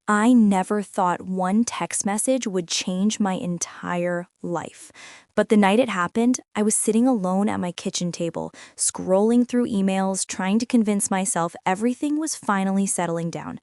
I never thought one text message would change my entire life. But the night it happened, I was sitting alone at my kitchen table, scrolling through emails, trying to convince myself everything was finally settling down.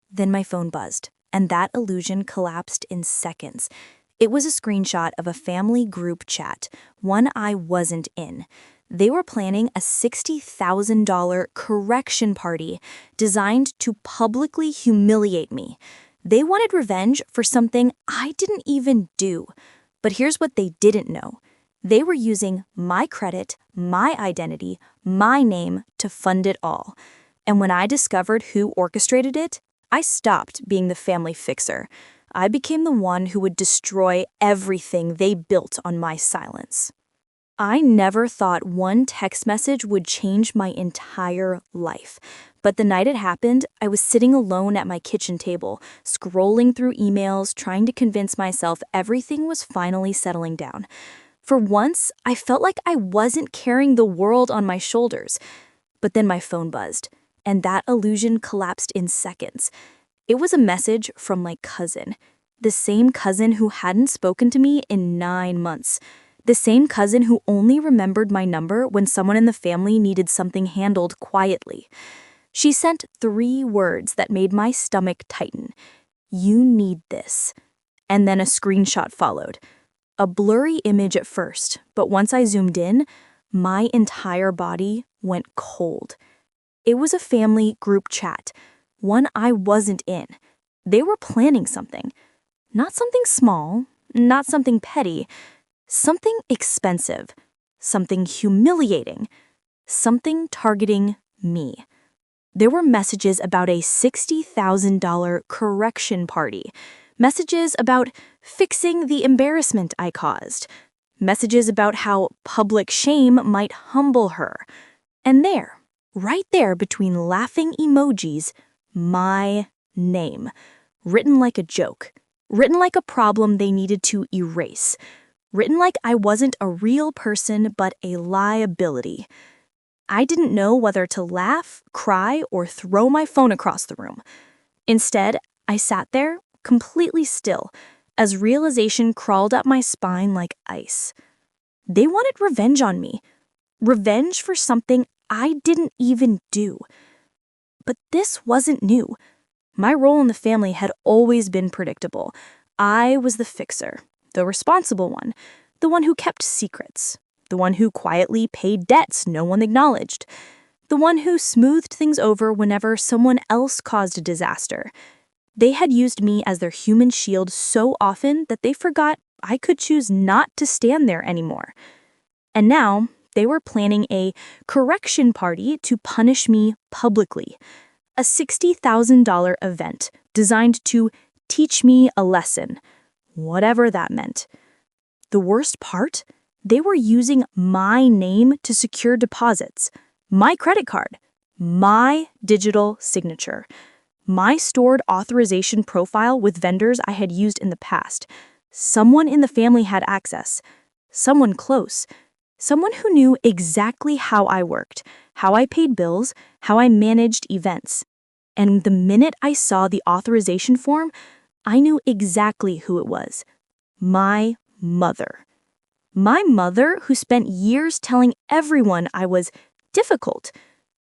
Then my phone buzzed, and that illusion collapsed in seconds. It was a screenshot of a family group chat, one I wasn't in. They were planning a $60,000 correction party designed to publicly humiliate me. They wanted revenge for something I didn't even do. But here's what they didn't know. They were using my credit, my identity, my name to fund it all. And when I discovered who orchestrated it, I stopped being the family fixer. I became the one who would destroy everything they built on my silence. I never thought one text message would change my entire life. But the night it happened, I was sitting alone at my kitchen table, scrolling through emails, trying to convince myself everything was finally settling down. For once, I felt like I wasn't carrying the world on my shoulders. But then my phone buzzed, and that illusion collapsed in seconds. It was a message from my cousin, the same cousin who hadn't spoken to me in 9 months. The same cousin who only remembered my number when someone in the family needed something handled quietly. She sent 3 words that made my stomach tighten. "You need this." And then a screenshot followed. A blurry image at first, but once I zoomed in, my entire body went cold. It was a family group chat, one I wasn't in. They were planning something. Not something small, not something petty, something expensive, something humiliating, something targeting me. There were messages about a $60,000 correction party, messages about fixing the embarrassment I caused, messages about how public shame might humble her. And there, right there between laughing emojis, my name, written like a joke, written like a problem they needed to erase. Written like I wasn't a real person but a liability. I didn't know whether to laugh, cry, or throw my phone across the room. Instead, I sat there, completely still, as realization crawled up my spine like ice. They wanted revenge on me. Revenge for something I didn't even do. But this wasn't new. My role in the family had always been predictable. I was the fixer. The responsible one, the one who kept secrets, the one who quietly paid debts no one acknowledged, the one who smoothed things over whenever someone else caused a disaster. They had used me as their human shield so often that they forgot I could choose not to stand there anymore. And now, they were planning a correction party to punish me publicly. A $60,000 event designed to teach me a lesson. Whatever that meant. The worst part? They were using my name to secure deposits, my credit card, my digital signature, my stored authorization profile with vendors I had used in the past. Someone in the family had access, someone close, someone who knew exactly how I worked, how I paid bills, how I managed events. And the minute I saw the authorization form, I knew exactly who it was. My mother. My mother who spent years telling everyone I was difficult.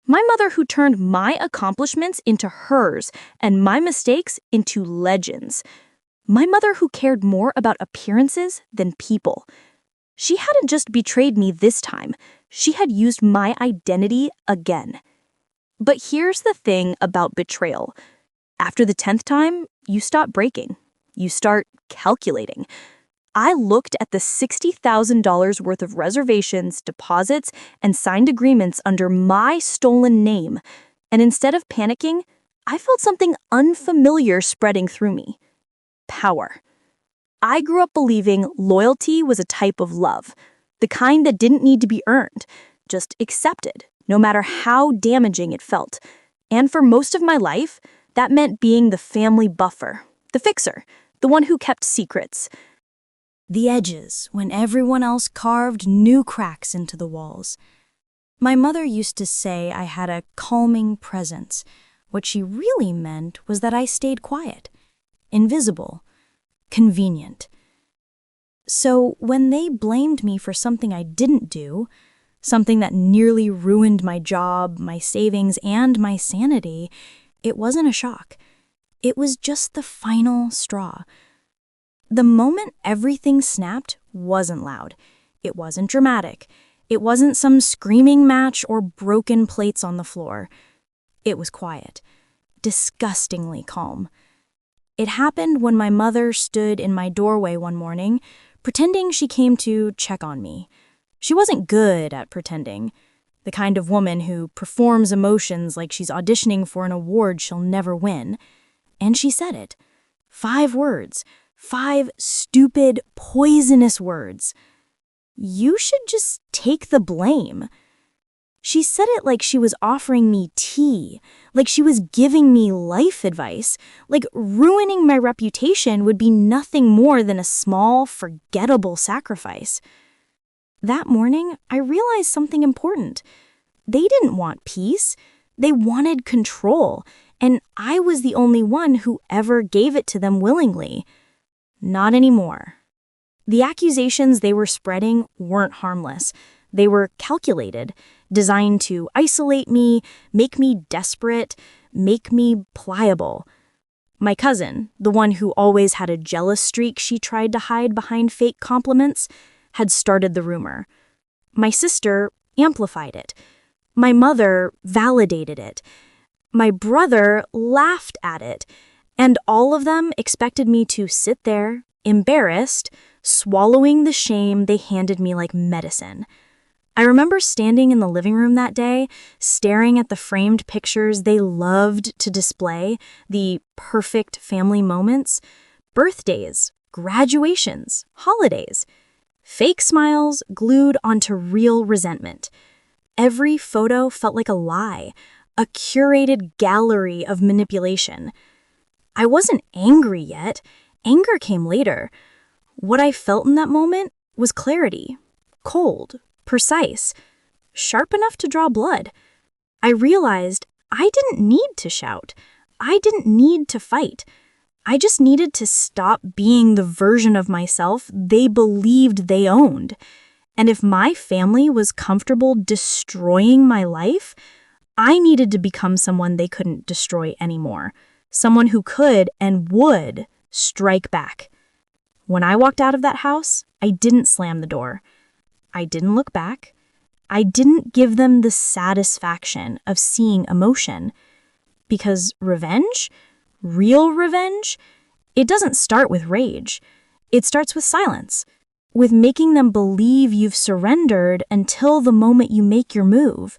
My mother who turned my accomplishments into hers and my mistakes into legends. My mother who cared more about appearances than people. She hadn't just betrayed me this time. She had used my identity again. But here's the thing about betrayal. After the 10th time, you stop breaking. You start calculating. I looked at the $60,000 worth of reservations, deposits, and signed agreements under my stolen name, and instead of panicking, I felt something unfamiliar spreading through me. Power. I grew up believing loyalty was a type of love, the kind that didn't need to be earned, just accepted, no matter how damaging it felt. And for most of my life, that meant being the family buffer, the fixer, the one who kept secrets. The edges, when everyone else carved new cracks into the walls. My mother used to say I had a calming presence. What she really meant was that I stayed quiet. invisible, convenient. So when they blamed me for something I didn't do, something that nearly ruined my job, my savings, and my sanity, it wasn't a shock. It was just the final straw. The moment everything snapped wasn't loud. It wasn't dramatic. It wasn't some screaming match or broken plates on the floor. It was quiet, disgustingly calm. It happened when my mother stood in my doorway one morning, pretending she came to check on me. She wasn't good at pretending, the kind of woman who performs emotions like she's auditioning for an award she'll never win. And she said it. 5 words. 5 stupid, poisonous words. You should just take the blame. She said it like she was offering me tea, like she was giving me life advice, like ruining my reputation would be nothing more than a small, forgettable sacrifice. That morning, I realized something important. They didn't want peace. They wanted control, and I was the only one who ever gave it to them willingly. Not anymore. The accusations they were spreading weren't harmless. They were calculated, designed to isolate me, make me desperate, make me pliable. My cousin, the one who always had a jealous streak she tried to hide behind fake compliments, had started the rumor. My sister amplified it. My mother validated it. My brother laughed at it. And all of them expected me to sit there, embarrassed, swallowing the shame they handed me like medicine. I remember standing in the living room that day, staring at the framed pictures they loved to display, the perfect family moments, birthdays, graduations, holidays, fake smiles glued onto real resentment. Every photo felt like a lie, a curated gallery of manipulation. I wasn't angry yet. Anger came later. What I felt in that moment was clarity, cold, precise, sharp enough to draw blood. I realized I didn't need to shout. I didn't need to fight. I just needed to stop being the version of myself they believed they owned. And if my family was comfortable destroying my life, I needed to become someone they couldn't destroy anymore. Someone who could and would strike back. When I walked out of that house, I didn't slam the door. I didn't look back. I didn't give them the satisfaction of seeing emotion. Because revenge, real revenge, it doesn't start with rage. It starts with silence, with making them believe you've surrendered until the moment you make your move.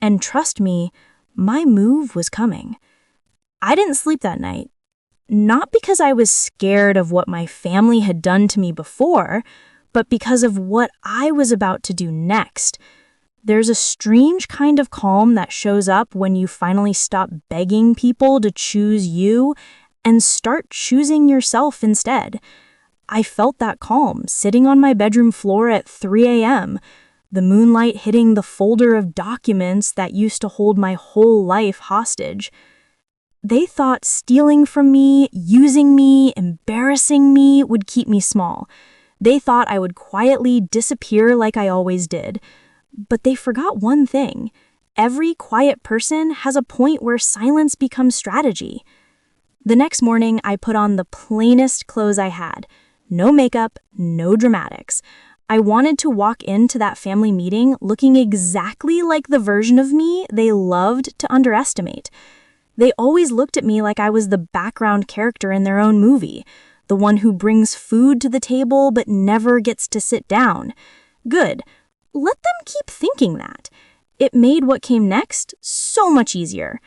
And trust me, my move was coming. I didn't sleep that night. Not because I was scared of what my family had done to me before, but because of what I was about to do next. There's a strange kind of calm that shows up when you finally stop begging people to choose you and start choosing yourself instead. I felt that calm sitting on my bedroom floor at 3 a.m., the moonlight hitting the folder of documents that used to hold my whole life hostage. They thought stealing from me, using me, embarrassing me would keep me small. They thought I would quietly disappear like I always did. But they forgot one thing. Every quiet person has a point where silence becomes strategy. The next morning, I put on the plainest clothes I had. No makeup, no dramatics. I wanted to walk into that family meeting looking exactly like the version of me they loved to underestimate. They always looked at me like I was the background character in their own movie, the one who brings food to the table but never gets to sit down. Good. Let them keep thinking that. It made what came next so much easier.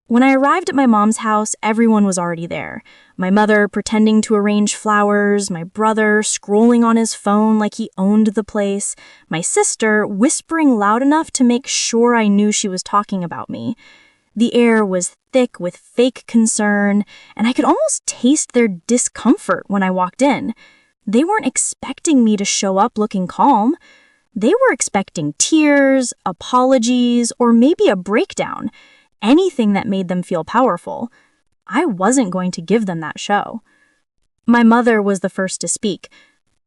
When I arrived at my mom's house, everyone was already there. My mother pretending to arrange flowers, my brother scrolling on his phone like he owned the place, my sister whispering loud enough to make sure I knew she was talking about me. The air was thick with fake concern, and I could almost taste their discomfort when I walked in. They weren't expecting me to show up looking calm. They were expecting tears, apologies, or maybe a breakdown, anything that made them feel powerful. I wasn't going to give them that show. My mother was the first to speak.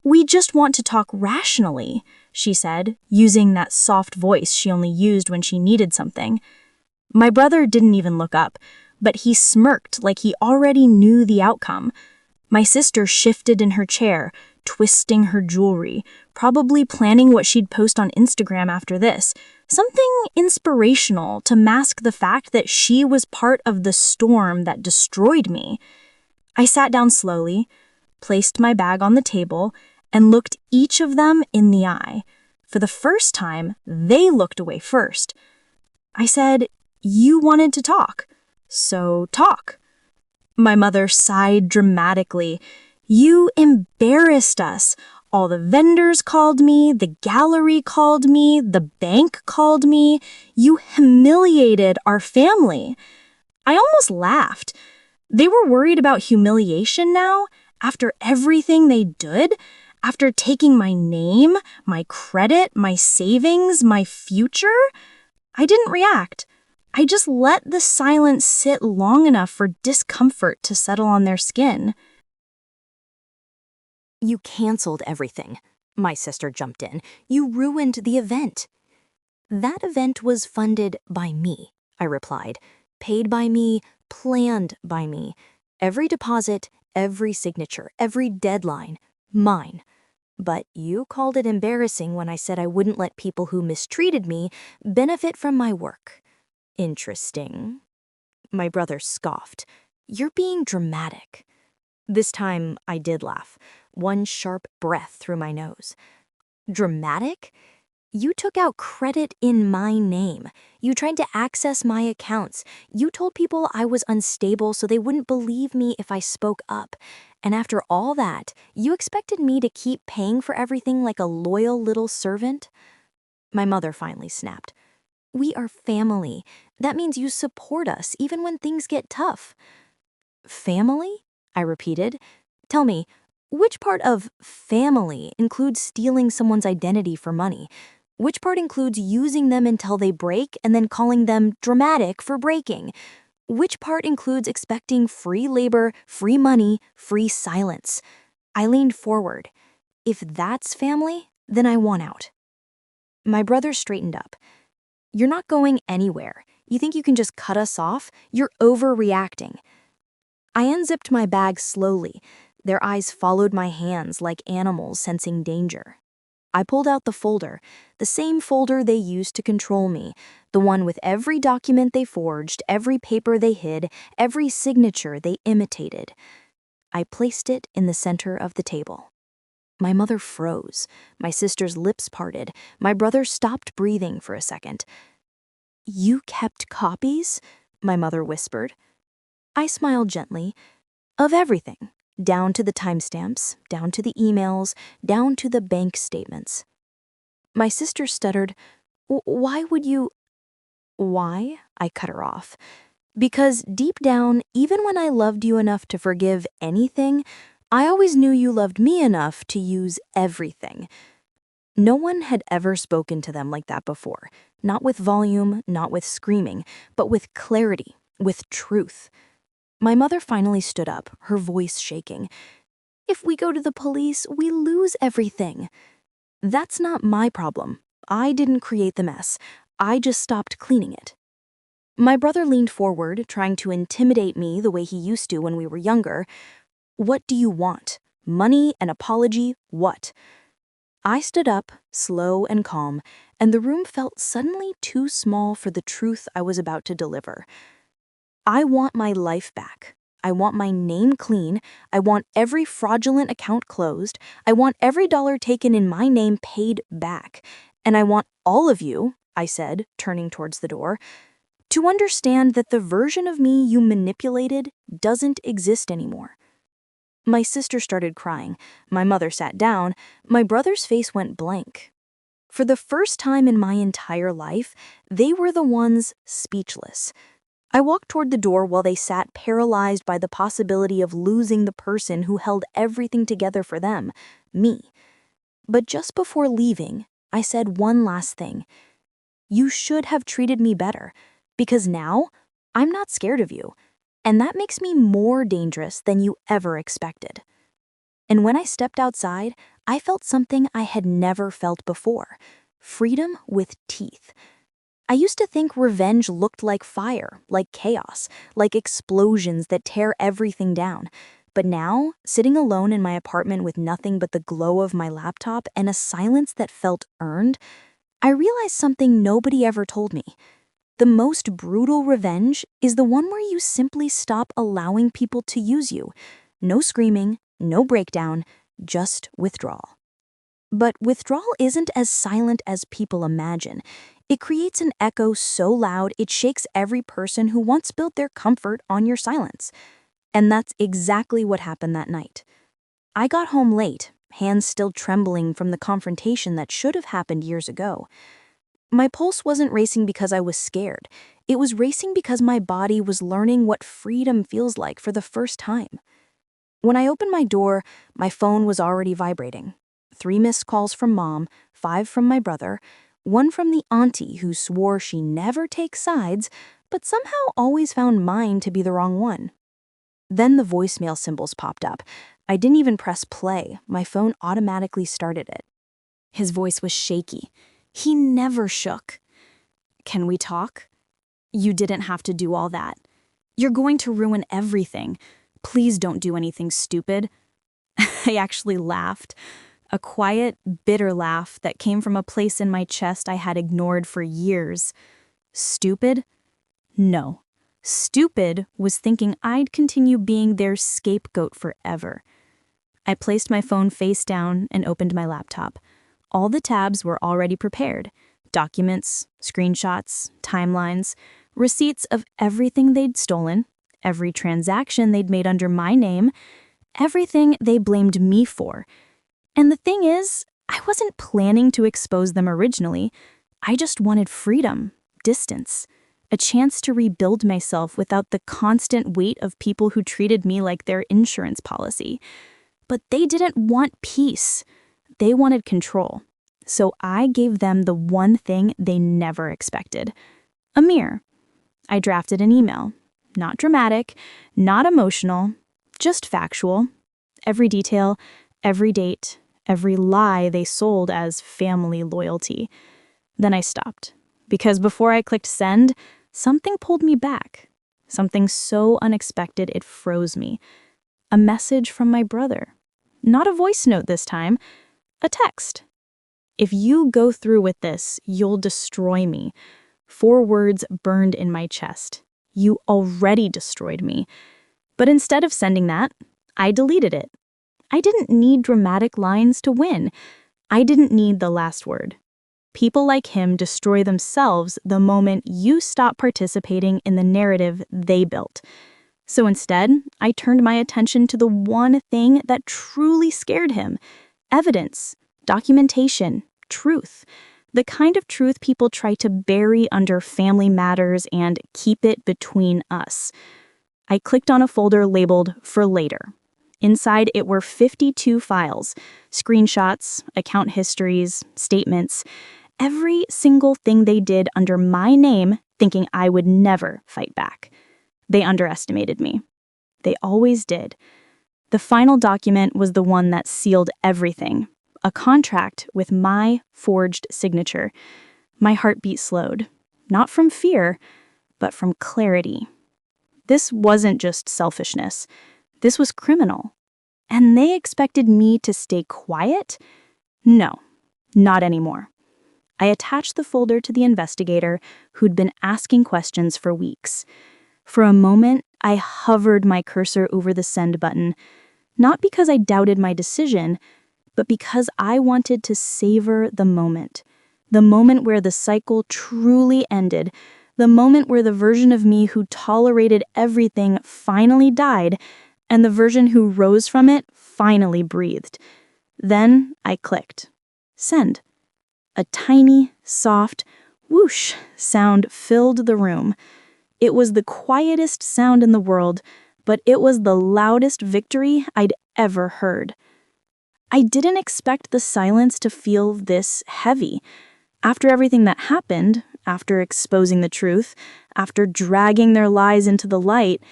"We just want to talk rationally," she said, using that soft voice she only used when she needed something. My brother didn't even look up, but he smirked like he already knew the outcome. My sister shifted in her chair, twisting her jewelry, probably planning what she'd post on Instagram after this. Something inspirational to mask the fact that she was part of the storm that destroyed me. I sat down slowly, placed my bag on the table, and looked each of them in the eye. For the first time, they looked away first. I said, "You wanted to talk, so talk." My mother sighed dramatically. "You embarrassed us. All the vendors called me, the gallery called me, the bank called me. You humiliated our family." I almost laughed. They were worried about humiliation now, after everything they did, after taking my name, my credit, my savings, my future. I didn't react. I just let the silence sit long enough for discomfort to settle on their skin. "You canceled everything," my sister jumped in. "You ruined the event." "That event was funded by me," I replied. "Paid by me, planned by me. Every deposit, every signature, every deadline, mine. But you called it embarrassing when I said I wouldn't let people who mistreated me benefit from my work." "Interesting." My brother scoffed. "You're being dramatic." This time I did laugh, one sharp breath through my nose. "Dramatic? You took out credit in my name. You tried to access my accounts. You told people I was unstable so they wouldn't believe me if I spoke up. And after all that, you expected me to keep paying for everything like a loyal little servant?" My mother finally snapped. "We are family. That means you support us even when things get tough." "Family?" I repeated. "Tell me, which part of family includes stealing someone's identity for money? Which part includes using them until they break and then calling them dramatic for breaking? Which part includes expecting free labor, free money, free silence?" I leaned forward. "If that's family, then I want out." My brother straightened up. "You're not going anywhere. You think you can just cut us off? You're overreacting." I unzipped my bag slowly. Their eyes followed my hands like animals sensing danger. I pulled out the folder, the same folder they used to control me, the one with every document they forged, every paper they hid, every signature they imitated. I placed it in the center of the table. My mother froze. My sister's lips parted. My brother stopped breathing for a second. "You kept copies?" my mother whispered. I smiled gently. "Of everything. Down to the timestamps, down to the emails, down to the bank statements." My sister stuttered, "Why would you—" "Why?" I cut her off. "Because deep down, even when I loved you enough to forgive anything, I always knew you loved me enough to use everything." No one had ever spoken to them like that before. Not with volume, not with screaming, but with clarity, with truth. My mother finally stood up, her voice shaking. "If we go to the police, we lose everything." "That's not my problem. I didn't create the mess. I just stopped cleaning it." My brother leaned forward, trying to intimidate me the way he used to when we were younger. "What do you want? Money, an apology, what?" I stood up, slow and calm, and the room felt suddenly too small for the truth I was about to deliver. "I want my life back. I want my name clean. I want every fraudulent account closed. I want every dollar taken in my name paid back. And I want all of you," I said, turning towards the door, "to understand that the version of me you manipulated doesn't exist anymore." My sister started crying. My mother sat down. My brother's face went blank. For the first time in my entire life, they were the ones speechless. I walked toward the door while they sat paralyzed by the possibility of losing the person who held everything together for them, me. But just before leaving, I said one last thing. "You should have treated me better, because now I'm not scared of you. And that makes me more dangerous than you ever expected. And when I stepped outside, I felt something I had never felt before: freedom with teeth. I used to think revenge looked like fire, like chaos, like explosions that tear everything down. But now, sitting alone in my apartment with nothing but the glow of my laptop and a silence that felt earned, I realized something nobody ever told me. The most brutal revenge is the one where you simply stop allowing people to use you. No screaming, no breakdown, just withdrawal. But withdrawal isn't as silent as people imagine. It creates an echo so loud it shakes every person who once built their comfort on your silence. And that's exactly what happened that night. I got home late, hands still trembling from the confrontation that should have happened years ago. My pulse wasn't racing because I was scared. It was racing because my body was learning what freedom feels like for the first time. When I opened my door, my phone was already vibrating. 3 missed calls from Mom, 5 from my brother, 1 from the auntie who swore she never takes sides, but somehow always found mine to be the wrong one. Then the voicemail symbols popped up. I didn't even press play. My phone automatically started it. His voice was shaky. He never shook. "Can we talk? You didn't have to do all that. You're going to ruin everything. Please don't do anything stupid." I actually laughed. A quiet, bitter laugh that came from a place in my chest I had ignored for years. Stupid? No. Stupid was thinking I'd continue being their scapegoat forever. I placed my phone face down and opened my laptop. All the tabs were already prepared: documents, screenshots, timelines, receipts of everything they'd stolen, every transaction they'd made under my name, everything they blamed me for. And the thing is, I wasn't planning to expose them originally. I just wanted freedom, distance, a chance to rebuild myself without the constant weight of people who treated me like their insurance policy. But they didn't want peace. They wanted control. So I gave them the one thing they never expected: a mirror. I drafted an email. Not dramatic, not emotional, just factual. Every detail, every date, every lie they sold as family loyalty. Then I stopped, because before I clicked send, something pulled me back. Something so unexpected it froze me. A message from my brother. Not a voice note this time, a text. "If you go through with this, you'll destroy me." 4 words burned in my chest. You already destroyed me. But instead of sending that, I deleted it. I didn't need dramatic lines to win. I didn't need the last word. People like him destroy themselves the moment you stop participating in the narrative they built. So instead, I turned my attention to the one thing that truly scared him: evidence, documentation, truth. The kind of truth people try to bury under family matters and keep it between us. I clicked on a folder labeled "For Later." Inside it were 52 files, screenshots, account histories, statements, every single thing they did under my name, thinking I would never fight back. They underestimated me. They always did. The final document was the one that sealed everything: a contract with my forged signature. My heartbeat slowed, not from fear, but from clarity. This wasn't just selfishness. This was criminal. And they expected me to stay quiet? No, not anymore. I attached the folder to the investigator who'd been asking questions for weeks. For a moment, I hovered my cursor over the send button, not because I doubted my decision, but because I wanted to savor the moment where the cycle truly ended, the moment where the version of me who tolerated everything finally died, and the version who rose from it finally breathed. Then I clicked. Send. A tiny, soft, whoosh sound filled the room. It was the quietest sound in the world, but it was the loudest victory I'd ever heard. I didn't expect the silence to feel this heavy. After everything that happened, after exposing the truth, after dragging their lies into the light,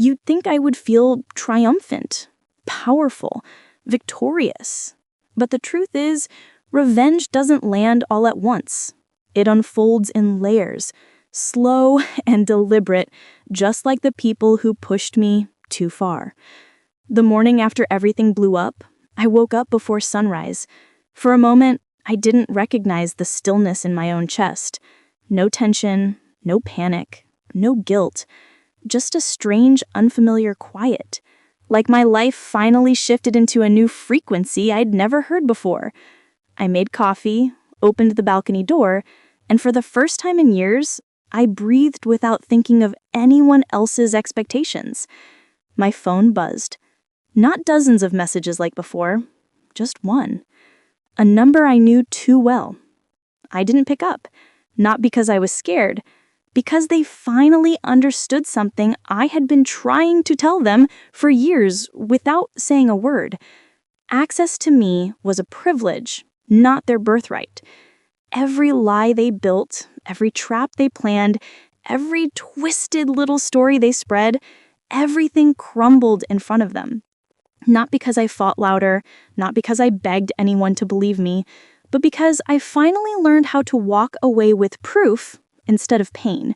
You'd think I would feel triumphant, powerful, victorious. But the truth is, revenge doesn't land all at once. It unfolds in layers, slow and deliberate, just like the people who pushed me too far. The morning after everything blew up, I woke up before sunrise. For a moment, I didn't recognize the stillness in my own chest. No tension, no panic, no guilt. Just a strange, unfamiliar quiet. Like my life finally shifted into a new frequency I'd never heard before. I made coffee, opened the balcony door, and for the first time in years, I breathed without thinking of anyone else's expectations. My phone buzzed. Not dozens of messages like before, just one. A number I knew too well. I didn't pick up, not because I was scared, because they finally understood something I had been trying to tell them for years without saying a word. Access to me was a privilege, not their birthright. Every lie they built, every trap they planned, every twisted little story they spread, everything crumbled in front of them. Not because I fought louder, not because I begged anyone to believe me, but because I finally learned how to walk away with proof instead of pain.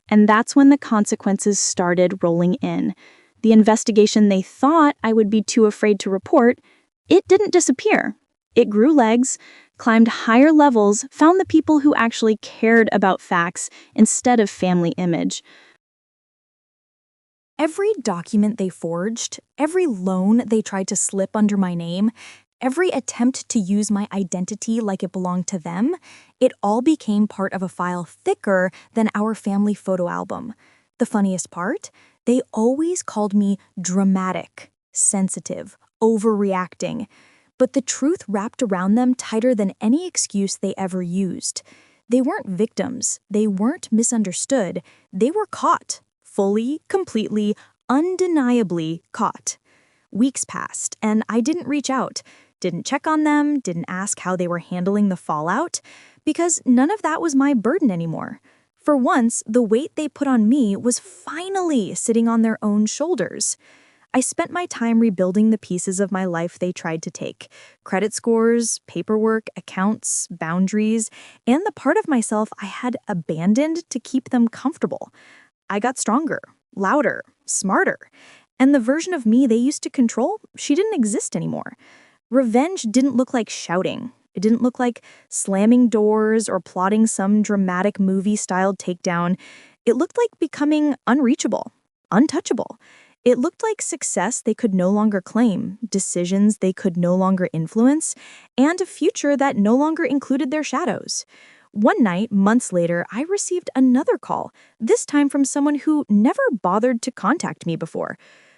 And that's when the consequences started rolling in. The investigation they thought I would be too afraid to report, it didn't disappear. It grew legs, climbed higher levels, found the people who actually cared about facts instead of family image. Every document they forged, every loan they tried to slip under my name, every attempt to use my identity like it belonged to them, it all became part of a file thicker than our family photo album. The funniest part? They always called me dramatic, sensitive, overreacting. But the truth wrapped around them tighter than any excuse they ever used. They weren't victims. They weren't misunderstood. They were caught. Fully, completely, undeniably caught. Weeks passed, and I didn't reach out, didn't check on them, didn't ask how they were handling the fallout, because none of that was my burden anymore. For once, the weight they put on me was finally sitting on their own shoulders. I spent my time rebuilding the pieces of my life they tried to take: credit scores, paperwork, accounts, boundaries, and the part of myself I had abandoned to keep them comfortable. I got stronger, louder, smarter, and the version of me they used to control, she didn't exist anymore. Revenge didn't look like shouting. It didn't look like slamming doors or plotting some dramatic movie-styled takedown. It looked like becoming unreachable, untouchable. It looked like success they could no longer claim, decisions they could no longer influence, and a future that no longer included their shadows. One night, months later, I received another call, this time from someone who never bothered to contact me before.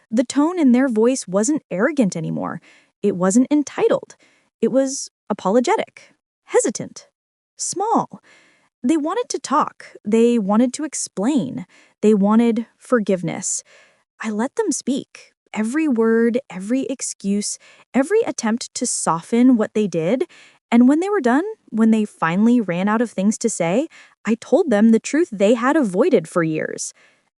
The tone in their voice wasn't arrogant anymore. It wasn't entitled. It was apologetic, hesitant, small. They wanted to talk. They wanted to explain. They wanted forgiveness. I let them speak. Every word, every excuse, every attempt to soften what they did. And when they were done, when they finally ran out of things to say, I told them the truth they had avoided for years.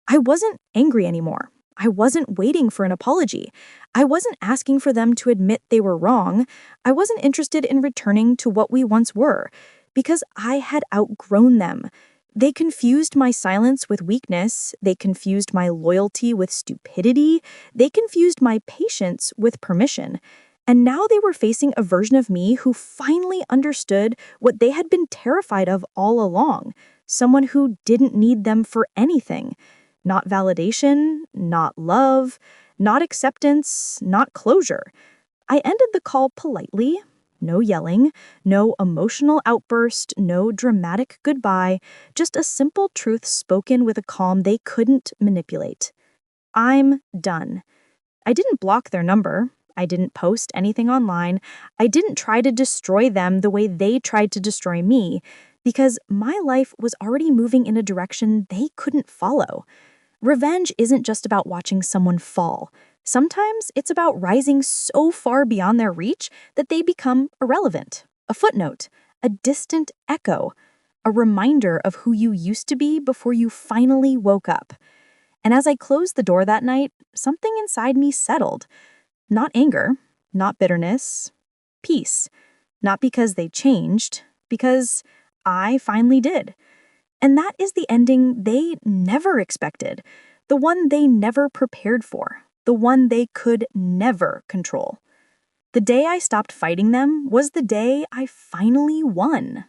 I wasn't angry anymore. I wasn't waiting for an apology. I wasn't asking for them to admit they were wrong. I wasn't interested in returning to what we once were, because I had outgrown them. They confused my silence with weakness. They confused my loyalty with stupidity. They confused my patience with permission. And now they were facing a version of me who finally understood what they had been terrified of all along. Someone who didn't need them for anything. Not validation, not love, not acceptance, not closure. I ended the call politely. No yelling, no emotional outburst, no dramatic goodbye, just a simple truth spoken with a calm they couldn't manipulate. I'm done. I didn't block their number. I didn't post anything online. I didn't try to destroy them the way they tried to destroy me, because my life was already moving in a direction they couldn't follow. Revenge isn't just about watching someone fall. Sometimes it's about rising so far beyond their reach that they become irrelevant, a footnote, a distant echo, a reminder of who you used to be before you finally woke up. And as I closed the door that night, something inside me settled. Not anger, not bitterness, peace. Not because they changed, because I finally did. And that is the ending they never expected, the one they never prepared for, the one they could never control. The day I stopped fighting them was the day I finally won.